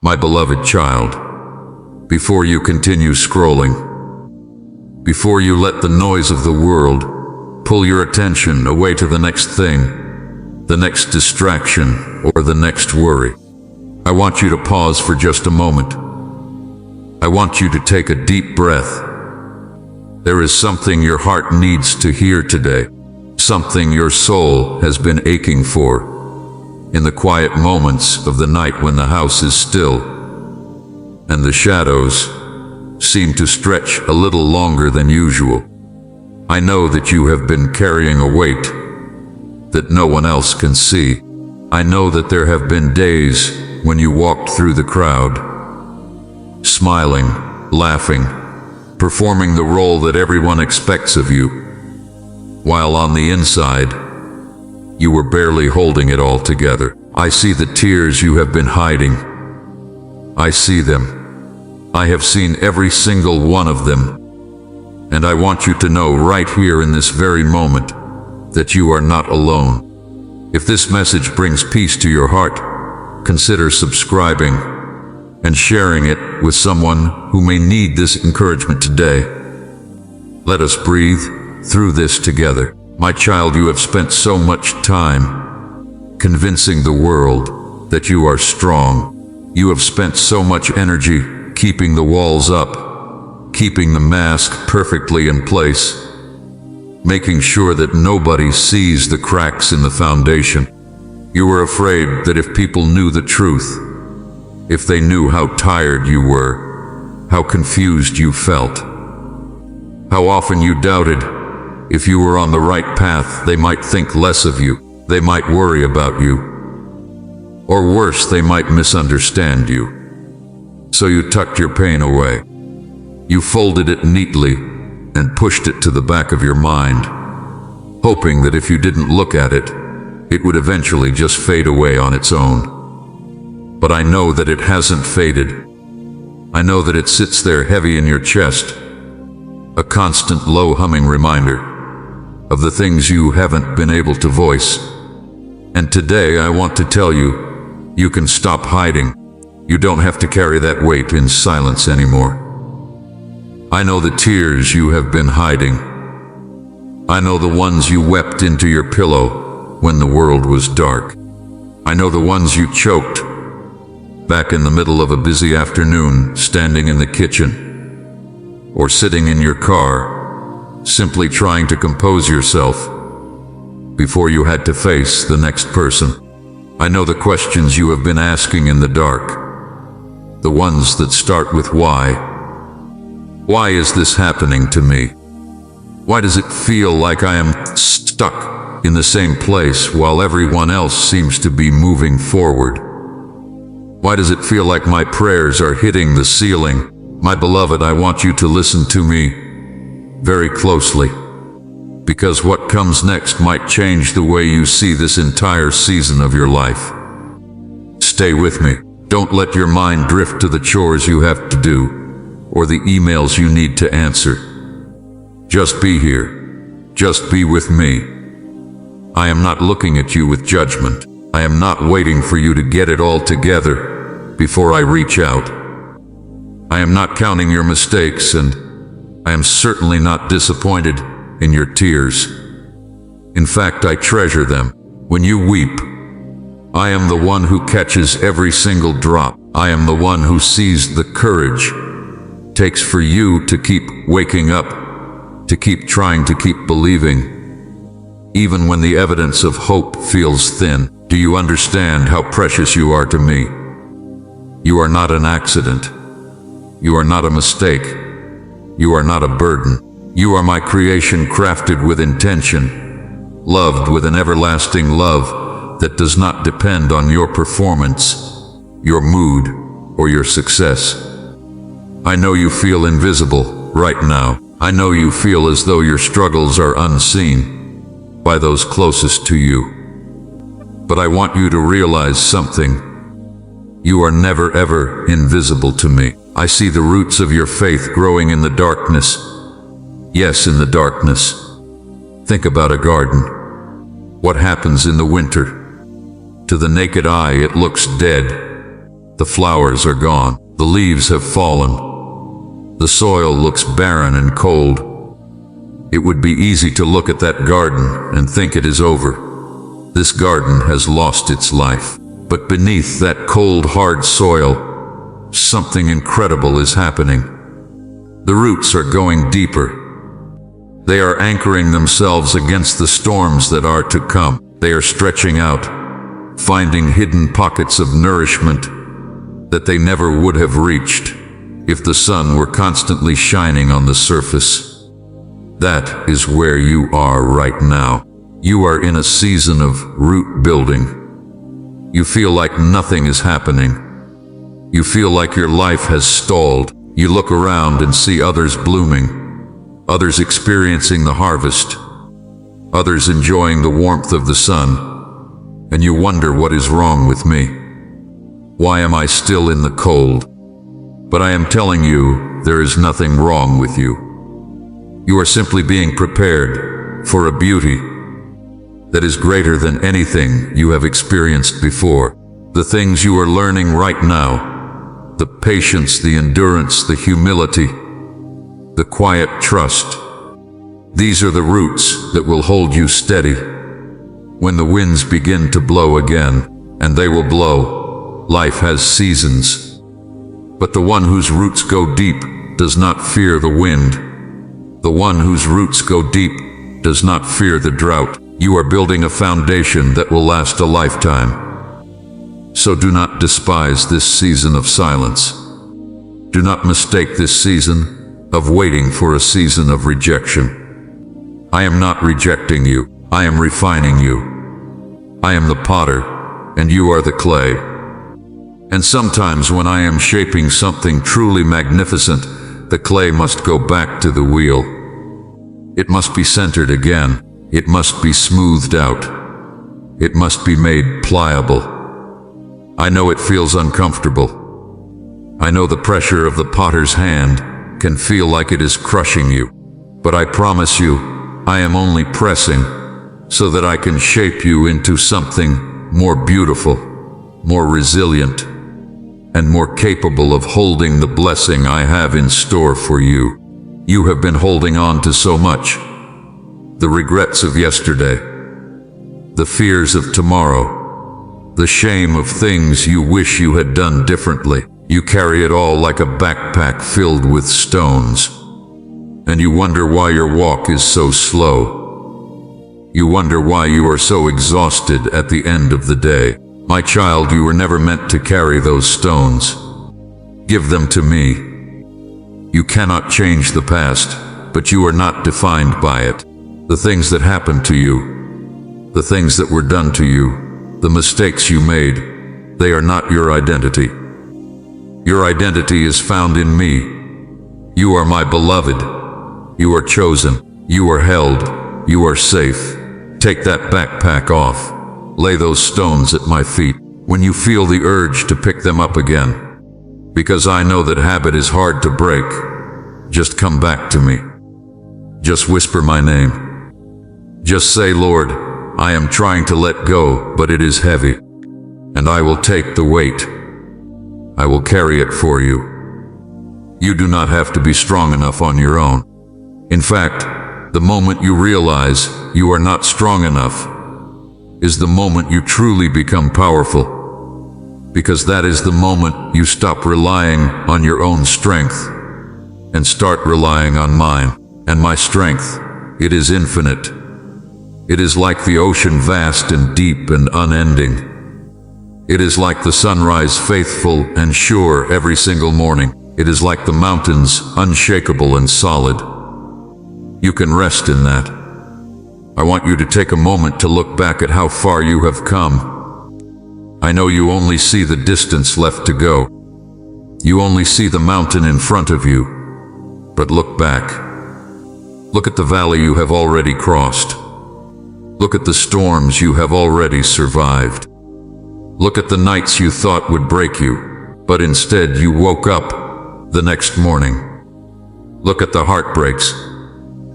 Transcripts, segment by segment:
My beloved child, before you continue scrolling, before you let the noise of the world pull your attention away to the next thing, the next distraction, or the next worry, I want you to pause for just a moment. I want you to take a deep breath. There is something your heart needs to hear today, something your soul has been aching for. In the quiet moments of the night when the house is still and the shadows seem to stretch a little longer than usual, I know that you have been carrying a weight that no one else can see. I know that there have been days when you walked through the crowd, smiling, laughing, performing the role that everyone expects of you, while on the inside, you were barely holding it all together. I see the tears you have been hiding. I see them. I have seen every single one of them. And I want you to know right here in this very moment that you are not alone. If this message brings peace to your heart, consider subscribing and sharing it with someone who may need this encouragement today. Let us breathe through this together. My child, you have spent so much time convincing the world that you are strong. You have spent so much energy keeping the walls up, keeping the mask perfectly in place, making sure that nobody sees the cracks in the foundation. You were afraid that if people knew the truth, if they knew how tired you were, how confused you felt, how often you doubted if you were on the right path, they might think less of you, they might worry about you, or worse, they might misunderstand you. So you tucked your pain away. You folded it neatly and pushed it to the back of your mind, hoping that if you didn't look at it, it would eventually just fade away on its own. But I know that it hasn't faded. I know that it sits there heavy in your chest, a constant low humming reminder of the things you haven't been able to voice. And today I want to tell you, you can stop hiding. You don't have to carry that weight in silence anymore. I know the tears you have been hiding. I know the ones you wept into your pillow when the world was dark. I know the ones you choked back in the middle of a busy afternoon, standing in the kitchen or sitting in your car, simply trying to compose yourself before you had to face the next person. I know the questions you have been asking in the dark, the ones that start with why. Why is this happening to me? Why does it feel like I am stuck in the same place while everyone else seems to be moving forward? Why does it feel like my prayers are hitting the ceiling? My beloved, I want you to listen to me very closely, because what comes next might change the way you see this entire season of your life. Stay with me. Don't let your mind drift to the chores you have to do or the emails you need to answer. Just be here. Just be with me. I am not looking at you with judgment. I am not waiting for you to get it all together before I reach out. I am not counting your mistakes, and I am certainly not disappointed in your tears. In fact, I treasure them. When you weep, I am the one who catches every single drop. I am the one who sees the courage it takes for you to keep waking up, to keep trying, to keep believing, even when the evidence of hope feels thin. Do you understand how precious you are to me? You are not an accident. You are not a mistake. You are not a burden. You are my creation, crafted with intention, loved with an everlasting love that does not depend on your performance, your mood, or your success. I know you feel invisible right now. I know you feel as though your struggles are unseen by those closest to you. But I want you to realize something. You are never ever invisible to me. I see the roots of your faith growing in the darkness. Yes, in the darkness. Think about a garden. What happens in the winter? To the naked eye, it looks dead. The flowers are gone. The leaves have fallen. The soil looks barren and cold. It would be easy to look at that garden and think it is over. This garden has lost its life. But beneath that cold, hard soil, something incredible is happening. The roots are going deeper. They are anchoring themselves against the storms that are to come. They are stretching out, finding hidden pockets of nourishment that they never would have reached if the sun were constantly shining on the surface. That is where you are right now. You are in a season of root building. You feel like nothing is happening. You feel like your life has stalled. You look around and see others blooming, others experiencing the harvest, others enjoying the warmth of the sun, and you wonder what is wrong with me. Why am I still in the cold? But I am telling you, there is nothing wrong with you. You are simply being prepared for a beauty that is greater than anything you have experienced before. The things you are learning right now, the patience, the endurance, the humility, the quiet trust, these are the roots that will hold you steady when the winds begin to blow again, and they will blow. Life has seasons, but the one whose roots go deep does not fear the wind. The one whose roots go deep does not fear the drought. You are building a foundation that will last a lifetime. So do not despise this season of silence. Do not mistake this season of waiting for a season of rejection. I am not rejecting you. I am refining you. I am the potter, and you are the clay. And sometimes when I am shaping something truly magnificent, the clay must go back to the wheel. It must be centered again. It must be smoothed out. It must be made pliable. I know it feels uncomfortable. I know the pressure of the potter's hand can feel like it is crushing you. But I promise you, I am only pressing so that I can shape you into something more beautiful, more resilient, and more capable of holding the blessing I have in store for you. You have been holding on to so much. The regrets of yesterday, the fears of tomorrow, the shame of things you wish you had done differently. You carry it all like a backpack filled with stones, and you wonder why your walk is so slow. You wonder why you are so exhausted at the end of the day. My child, you were never meant to carry those stones. Give them to me. You cannot change the past, but you are not defined by it. The things that happened to you, the things that were done to you, the mistakes you made, they are not your identity. Your identity is found in me. You are my beloved. You are chosen. You are held. You are safe. Take that backpack off. Lay those stones at my feet when you feel the urge to pick them up again. Because I know that habit is hard to break. Just come back to me. Just whisper my name. Just say, Lord, I am trying to let go, but it is heavy, and I will take the weight. I will carry it for you. You do not have to be strong enough on your own. In fact, the moment you realize you are not strong enough is the moment you truly become powerful, because that is the moment you stop relying on your own strength and start relying on mine. And my strength, it is infinite. It is like the ocean, vast and deep and unending. It is like the sunrise, faithful and sure every single morning. It is like the mountains, unshakable and solid. You can rest in that. I want you to take a moment to look back at how far you have come. I know you only see the distance left to go. You only see the mountain in front of you. But look back. Look at the valley you have already crossed. Look at the storms you have already survived. Look at the nights you thought would break you, but instead you woke up the next morning. Look at the heartbreaks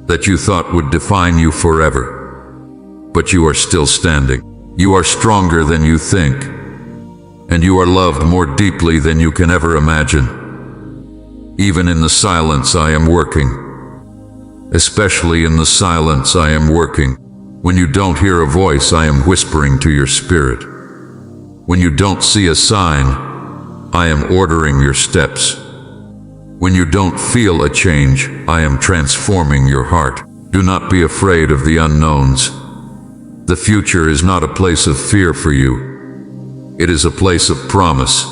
that you thought would define you forever, but you are still standing. You are stronger than you think, and you are loved more deeply than you can ever imagine. Even in the silence I am working. Especially in the silence I am working. When you don't hear a voice, I am whispering to your spirit. When you don't see a sign, I am ordering your steps. When you don't feel a change, I am transforming your heart. Do not be afraid of the unknowns. The future is not a place of fear for you. It is a place of promise.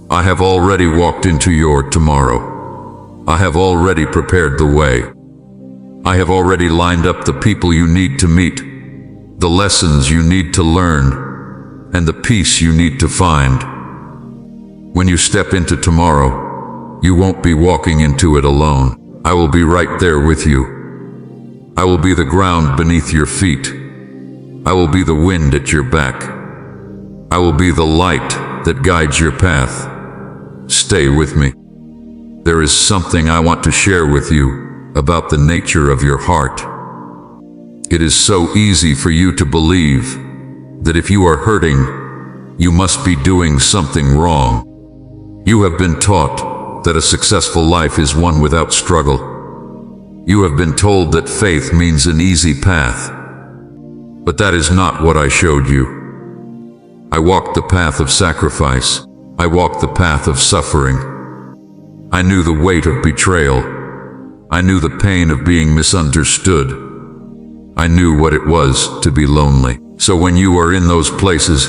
I have already walked into your tomorrow. I have already prepared the way. I have already lined up the people you need to meet, the lessons you need to learn, and the peace you need to find. When you step into tomorrow, you won't be walking into it alone. I will be right there with you. I will be the ground beneath your feet. I will be the wind at your back. I will be the light that guides your path. Stay with me. There is something I want to share with you about the nature of your heart. It is so easy for you to believe that if you are hurting, you must be doing something wrong. You have been taught that a successful life is one without struggle. You have been told that faith means an easy path. But that is not what I showed you. I walked the path of sacrifice. I walked the path of suffering. I knew the weight of betrayal. I knew the pain of being misunderstood. I knew what it was to be lonely. So when you are in those places,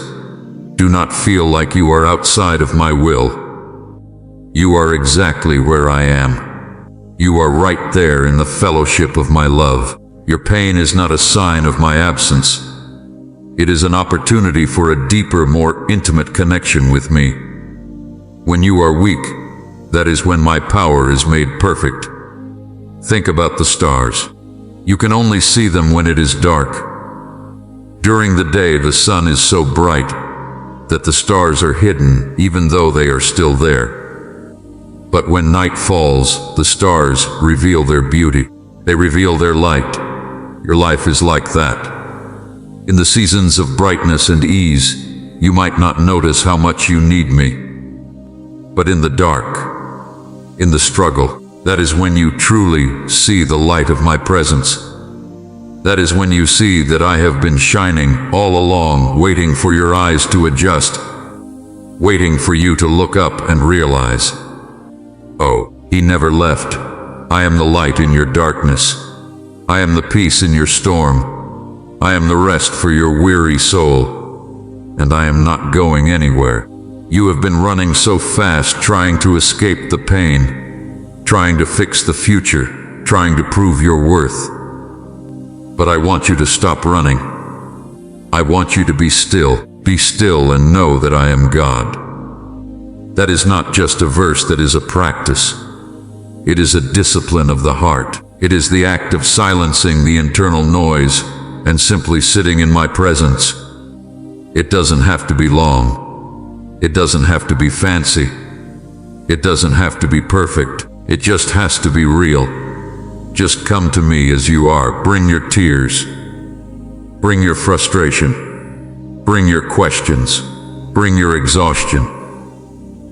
do not feel like you are outside of my will. You are exactly where I am. You are right there in the fellowship of my love. Your pain is not a sign of my absence. It is an opportunity for a deeper, more intimate connection with me. When you are weak, that is when my power is made perfect. Think about the stars. You can only see them when it is dark. During the day, the sun is so bright that the stars are hidden even though they are still there. But when night falls, the stars reveal their beauty. They reveal their light. Your life is like that. In the seasons of brightness and ease, you might not notice how much you need me. But in the dark, in the struggle, that is when you truly see the light of my presence. That is when you see that I have been shining all along, waiting for your eyes to adjust, waiting for you to look up and realize, oh, he never left. I am the light in your darkness. I am the peace in your storm. I am the rest for your weary soul. And I am not going anywhere. You have been running so fast, trying to escape the pain, trying to fix the future, trying to prove your worth. But I want you to stop running. I want you to be still. Be still and know that I am God. That is not just a verse, that is a practice. It is a discipline of the heart. It is the act of silencing the internal noise and simply sitting in my presence. It doesn't have to be long. It doesn't have to be fancy. It doesn't have to be perfect. It just has to be real. Just come to me as you are. Bring your tears. Bring your frustration. Bring your questions. Bring your exhaustion.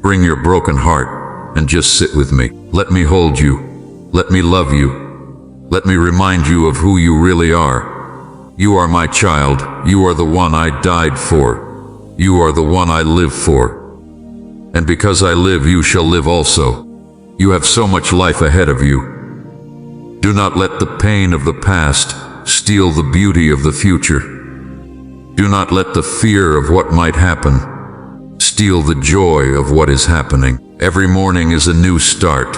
Bring your broken heart and just sit with me. Let me hold you. Let me love you. Let me remind you of who you really are. You are my child. You are the one I died for. You are the one I live for. And because I live, you shall live also. You have so much life ahead of you. Do not let the pain of the past steal the beauty of the future. Do not let the fear of what might happen steal the joy of what is happening. Every morning is a new start.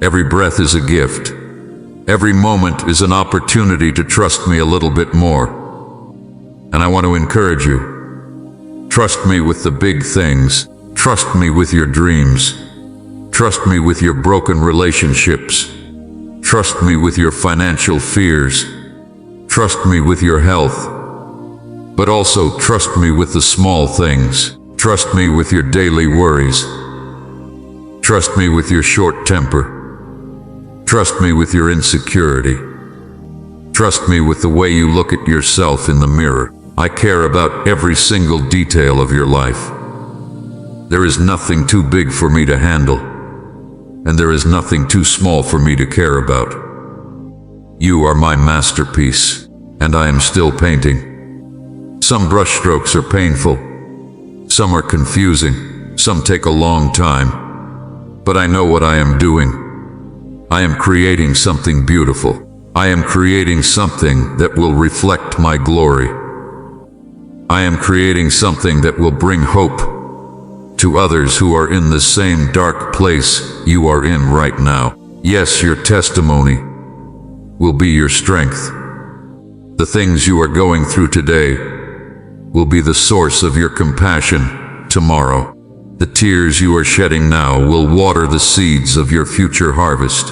Every breath is a gift. Every moment is an opportunity to trust me a little bit more. And I want to encourage you. Trust me with the big things. Trust me with your dreams. Trust me with your broken relationships. Trust me with your financial fears. Trust me with your health. But also trust me with the small things. Trust me with your daily worries. Trust me with your short temper. Trust me with your insecurity. Trust me with the way you look at yourself in the mirror. I care about every single detail of your life. There is nothing too big for me to handle, and there is nothing too small for me to care about. You are my masterpiece, and I am still painting. Some brushstrokes are painful, some are confusing, some take a long time, but I know what I am doing. I am creating something beautiful. I am creating something that will reflect my glory. I am creating something that will bring hope to others who are in the same dark place you are in right now. Yes, your testimony will be your strength. The things you are going through today will be the source of your compassion tomorrow. The tears you are shedding now will water the seeds of your future harvest.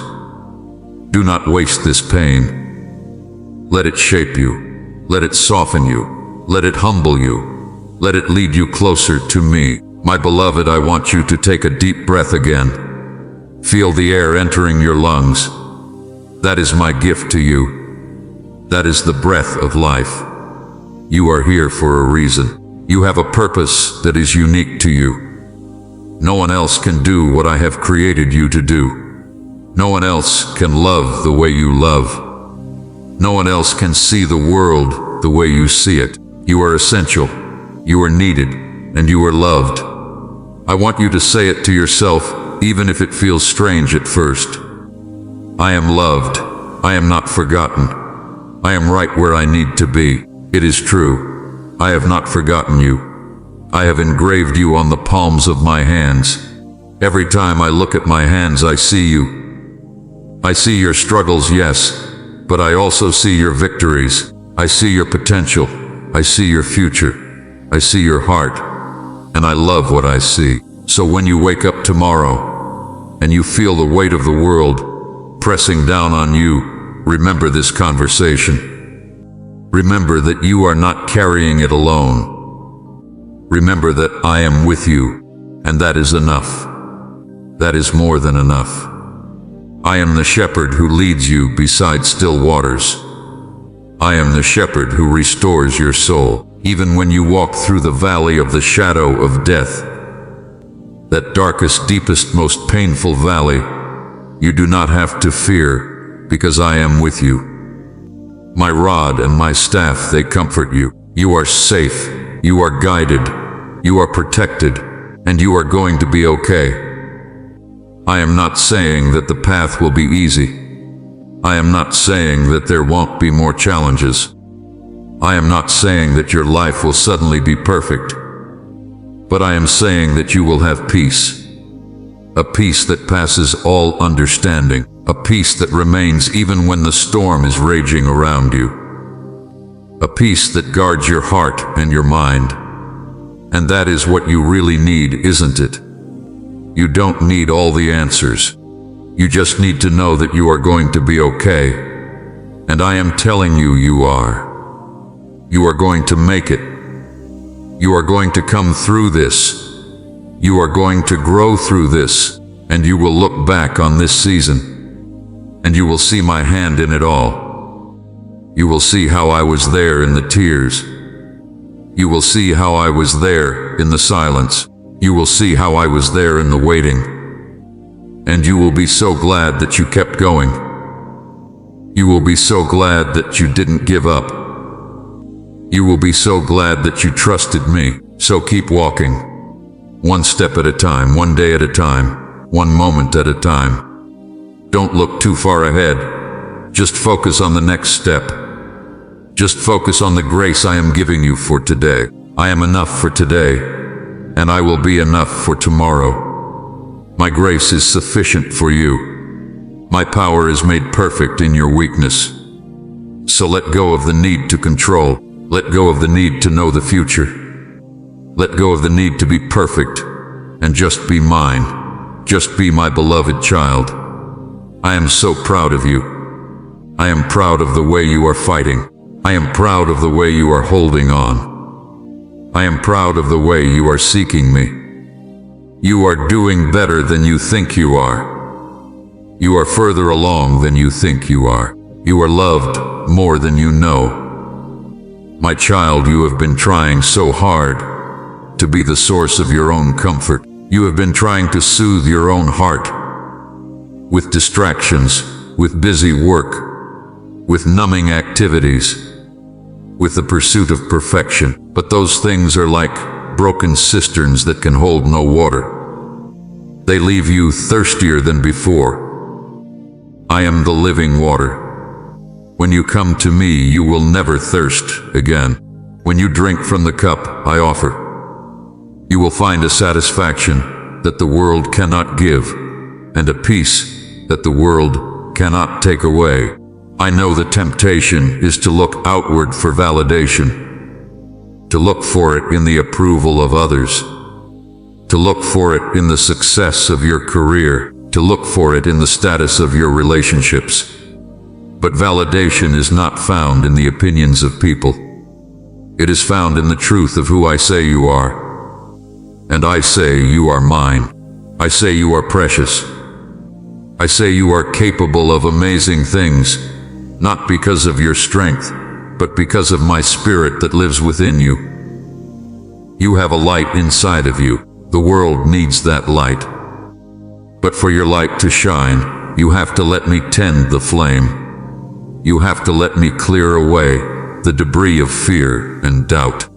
Do not waste this pain. Let it shape you. Let it soften you. Let it humble you. Let it lead you closer to me. My beloved, I want you to take a deep breath again. Feel the air entering your lungs. That is my gift to you. That is the breath of life. You are here for a reason. You have a purpose that is unique to you. No one else can do what I have created you to do. No one else can love the way you love. No one else can see the world the way you see it. You are essential. You are needed, and you are loved. I want you to say it to yourself, even if it feels strange at first. I am loved. I am not forgotten. I am right where I need to be. It is true. I have not forgotten you. I have engraved you on the palms of my hands. Every time I look at my hands, I see you. I see your struggles, yes, but I also see your victories. I see your potential. I see your future. I see your heart. And I love what I see. So when you wake up tomorrow and you feel the weight of the world pressing down on you, remember this conversation. Remember that you are not carrying it alone. Remember that I am with you, and that is enough. That is more than enough. I am the shepherd who leads you beside still waters. I am the shepherd who restores your soul, even when you walk through the valley of the shadow of death. That darkest, deepest, most painful valley, you do not have to fear, because I am with you. My rod and my staff, they comfort you. You are safe, you are guided, you are protected, and you are going to be okay. I am not saying that the path will be easy. I am not saying that there won't be more challenges. I am not saying that your life will suddenly be perfect. But I am saying that you will have peace. A peace that passes all understanding. A peace that remains even when the storm is raging around you. A peace that guards your heart and your mind. And that is what you really need, isn't it? You don't need all the answers. You just need to know that you are going to be okay. And I am telling you, you are. You are going to make it. You are going to come through this. You are going to grow through this. And you will look back on this season. And you will see my hand in it all. You will see how I was there in the tears. You will see how I was there in the silence. You will see how I was there in the waiting. And you will be so glad that you kept going. You will be so glad that you didn't give up. You will be so glad that you trusted me. So keep walking. One step at a time, one day at a time, one moment at a time. Don't look too far ahead. Just focus on the next step. Just focus on the grace I am giving you for today. I am enough for today. And I will be enough for tomorrow. My grace is sufficient for you. My power is made perfect in your weakness. So let go of the need to control. Let go of the need to know the future. Let go of the need to be perfect, and just be mine. Just be my beloved child. I am so proud of you. I am proud of the way you are fighting. I am proud of the way you are holding on. I am proud of the way you are seeking me. You are doing better than you think you are. You are further along than you think you are. You are loved more than you know. My child, you have been trying so hard to be the source of your own comfort. You have been trying to soothe your own heart with distractions, with busy work, with numbing activities, with the pursuit of perfection. But those things are like broken cisterns that can hold no water. They leave you thirstier than before. I am the living water. When you come to me, you will never thirst again. When you drink from the cup I offer, you will find a satisfaction that the world cannot give, and a peace that the world cannot take away. I know the temptation is to look outward for validation, to look for it in the approval of others, to look for it in the success of your career, to look for it in the status of your relationships. But validation is not found in the opinions of people. It is found in the truth of who I say you are. And I say you are mine. I say you are precious. I say you are capable of amazing things, not because of your strength, but because of my spirit that lives within you. You have a light inside of you. The world needs that light. But for your light to shine, you have to let me tend the flame. You have to let me clear away the debris of fear and doubt.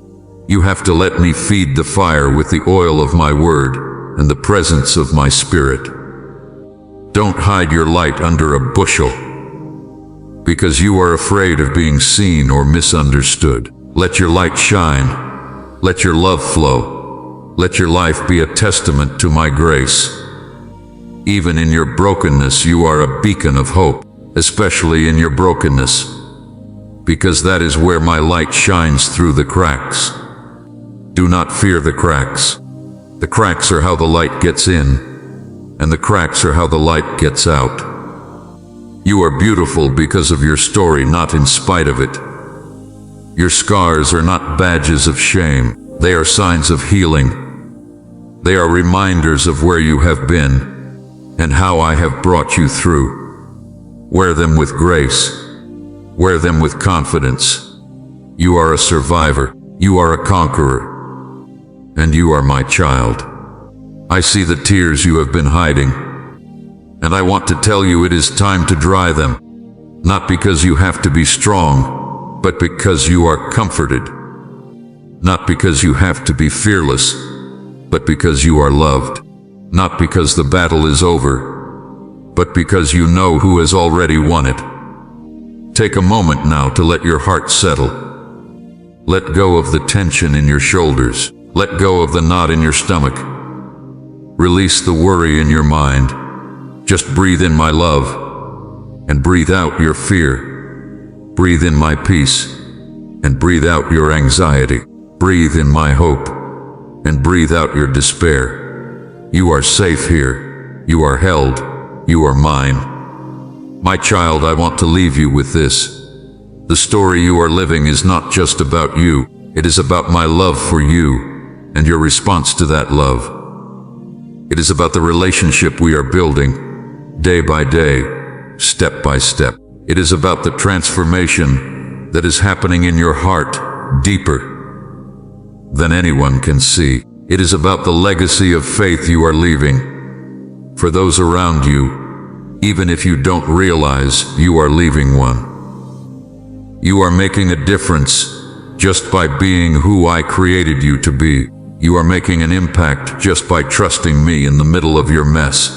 You have to let me feed the fire with the oil of my word and the presence of my spirit. Don't hide your light under a bushel, because you are afraid of being seen or misunderstood. Let your light shine. Let your love flow. Let your life be a testament to my grace. Even in your brokenness, you are a beacon of hope, especially in your brokenness, because that is where my light shines through the cracks. Do not fear the cracks. The cracks are how the light gets in, and the cracks are how the light gets out. You are beautiful because of your story, not in spite of it. Your scars are not badges of shame. They are signs of healing. They are reminders of where you have been and how I have brought you through. Wear them with grace. Wear them with confidence. You are a survivor. You are a conqueror. And you are my child. I see the tears you have been hiding, and I want to tell you it is time to dry them. Not because you have to be strong, but because you are comforted. Not because you have to be fearless, but because you are loved. Not because the battle is over, but because you know who has already won it. Take a moment now to let your heart settle. Let go of the tension in your shoulders. Let go of the knot in your stomach. Release the worry in your mind. Just breathe in my love, and breathe out your fear. Breathe in my peace, and breathe out your anxiety. Breathe in my hope, and breathe out your despair. You are safe here. You are held. You are mine. My child, I want to leave you with this. The story you are living is not just about you. It is about my love for you and your response to that love. It is about the relationship we are building, day by day, step by step. It is about the transformation that is happening in your heart, deeper than anyone can see. It is about the legacy of faith you are leaving for those around you, even if you don't realize you are leaving one. You are making a difference just by being who I created you to be. You are making an impact just by trusting me in the middle of your mess.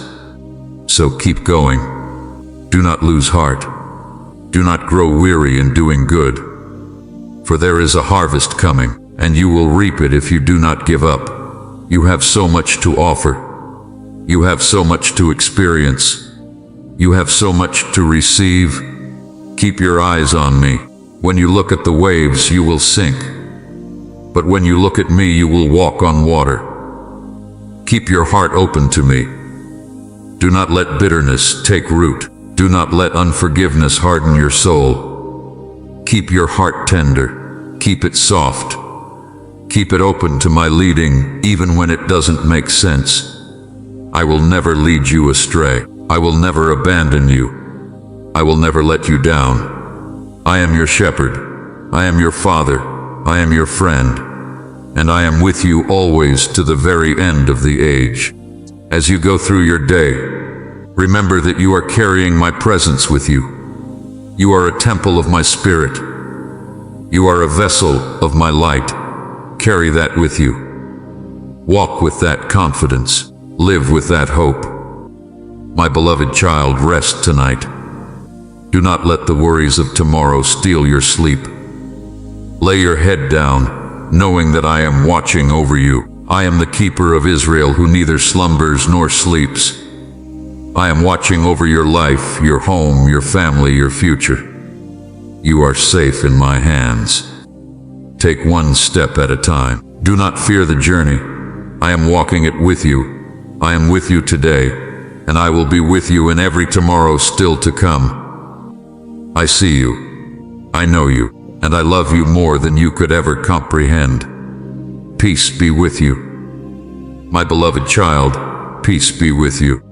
So keep going. Do not lose heart. Do not grow weary in doing good. For there is a harvest coming, and you will reap it if you do not give up. You have so much to offer. You have so much to experience. You have so much to receive. Keep your eyes on me. When you look at the waves, you will sink. But when you look at me, you will walk on water. Keep your heart open to me. Do not let bitterness take root. Do not let unforgiveness harden your soul. Keep your heart tender. Keep it soft. Keep it open to my leading, even when it doesn't make sense. I will never lead you astray. I will never abandon you. I will never let you down. I am your shepherd. I am your father. I am your friend. and I am with you always to the very end of the age. As you go through your day, remember that you are carrying my presence with you. You are a temple of my spirit. You are a vessel of my light. Carry that with you. Walk with that confidence. Live with that hope. My beloved child, rest tonight. Do not let the worries of tomorrow steal your sleep. Lay your head down, knowing that I am watching over you. I am the keeper of Israel who neither slumbers nor sleeps. I am watching over your life, your home, your family, your future. You are safe in my hands. Take one step at a time. Do not fear the journey. I am walking it with you. I am with you today, and I will be with you in every tomorrow still to come. I see you. I know you, and I love you more than you could ever comprehend. Peace be with you. My beloved child, peace be with you.